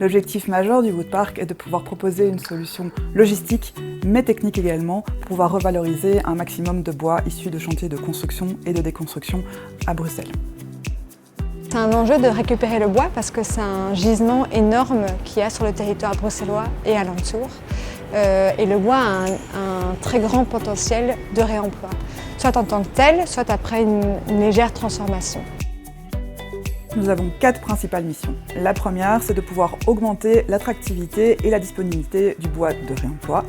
L'objectif majeur du Woodpark est de pouvoir proposer une solution logistique, mais technique également, pour pouvoir revaloriser un maximum de bois issus de chantiers de construction et de déconstruction à Bruxelles. C'est un enjeu de récupérer le bois parce que c'est un gisement énorme qu'il y a sur le territoire bruxellois et alentour. Et le bois a un très grand potentiel de réemploi, soit en tant que tel, soit après une légère transformation. Nous avons 4 principales missions. La première, c'est de pouvoir augmenter l'attractivité et la disponibilité du bois de réemploi.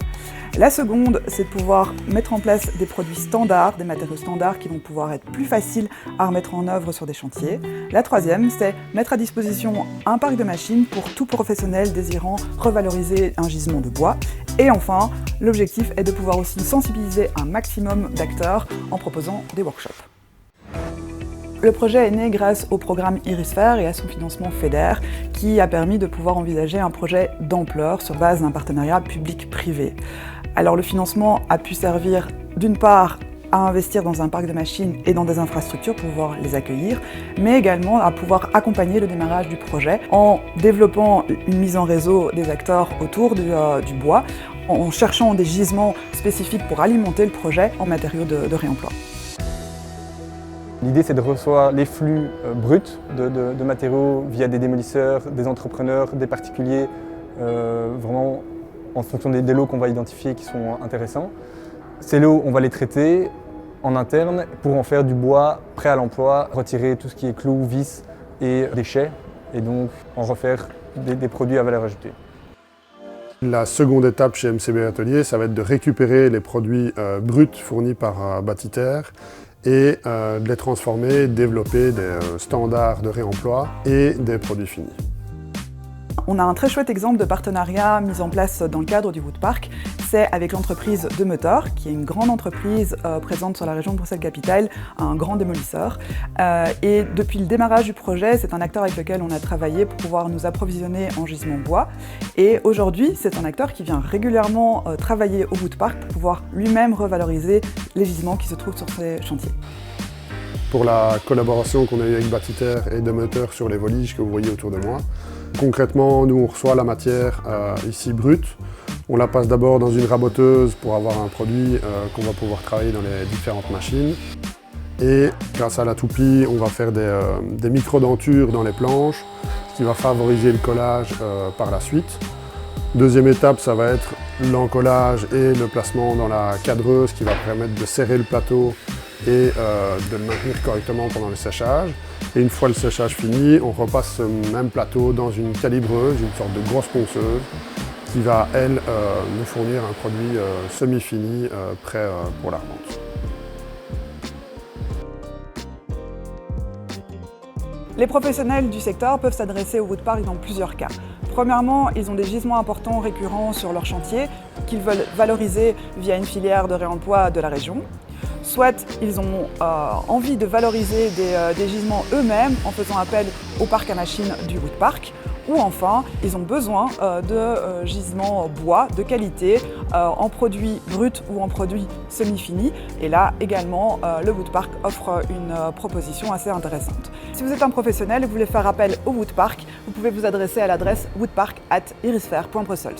La seconde, c'est de pouvoir mettre en place des produits standards, des matériaux standards qui vont pouvoir être plus faciles à remettre en œuvre sur des chantiers. La troisième, c'est mettre à disposition un parc de machines pour tout professionnel désirant revaloriser un gisement de bois. Et enfin, l'objectif est de pouvoir aussi sensibiliser un maximum d'acteurs en proposant des workshops. Le projet est né grâce au programme Irisphère et à son financement FEDER, qui a permis de pouvoir envisager un projet d'ampleur sur base d'un partenariat public-privé. Alors le financement a pu servir d'une part à investir dans un parc de machines et dans des infrastructures pour pouvoir les accueillir, mais également à pouvoir accompagner le démarrage du projet en développant une mise en réseau des acteurs autour du bois, en cherchant des gisements spécifiques pour alimenter le projet en matériaux de réemploi. L'idée, c'est de recevoir les flux bruts de matériaux via des démolisseurs, des entrepreneurs, des particuliers, vraiment en fonction des lots qu'on va identifier qui sont intéressants. Ces lots, on va les traiter en interne pour en faire du bois prêt à l'emploi, retirer tout ce qui est clous, vis et déchets, et donc en refaire des produits à valeur ajoutée. La seconde étape chez MCB Atelier, ça va être de récupérer les produits bruts fournis par Bâti-Terre et de les transformer, développer des standards de réemploi et des produits finis. On a un très chouette exemple de partenariat mis en place dans le cadre du Woodpark. C'est avec l'entreprise Demeter, qui est une grande entreprise présente sur la région de Bruxelles-Capitale, un grand démolisseur. Et depuis le démarrage du projet, c'est un acteur avec lequel on a travaillé pour pouvoir nous approvisionner en gisement bois. Et aujourd'hui, c'est un acteur qui vient régulièrement travailler au Woodpark pour pouvoir lui-même revaloriser les gisements qui se trouvent sur ces chantiers. Pour la collaboration qu'on a eue avec Bâti-Terre et Demeter sur les voliges que vous voyez autour de moi, concrètement, nous on reçoit la matière ici brute. On la passe d'abord dans une raboteuse pour avoir un produit qu'on va pouvoir travailler dans les différentes machines. Et grâce à la toupie, on va faire des micro-dentures dans les planches, ce qui va favoriser le collage par la suite. Deuxième étape, ça va être l'encollage et le placement dans la cadreuse qui va permettre de serrer le plateau et de le maintenir correctement pendant le séchage. Et une fois le séchage fini, on repasse ce même plateau dans une calibreuse, une sorte de grosse ponceuse, qui va, elle, nous fournir un produit semi-fini, prêt pour la revente. Les professionnels du secteur peuvent s'adresser au Woodpark dans plusieurs cas. Premièrement, ils ont des gisements importants récurrents sur leur chantier qu'ils veulent valoriser via une filière de réemploi de la région. Soit ils ont envie de valoriser des gisements eux-mêmes en faisant appel au parc à machines du Woodpark. Ou enfin, ils ont besoin de gisements bois de qualité en produits bruts ou en produits semi-finis. Et là également, le Woodpark offre une proposition assez intéressante. Si vous êtes un professionnel et que vous voulez faire appel au Woodpark, vous pouvez vous adresser à l'adresse woodpark@irisphère.brussels.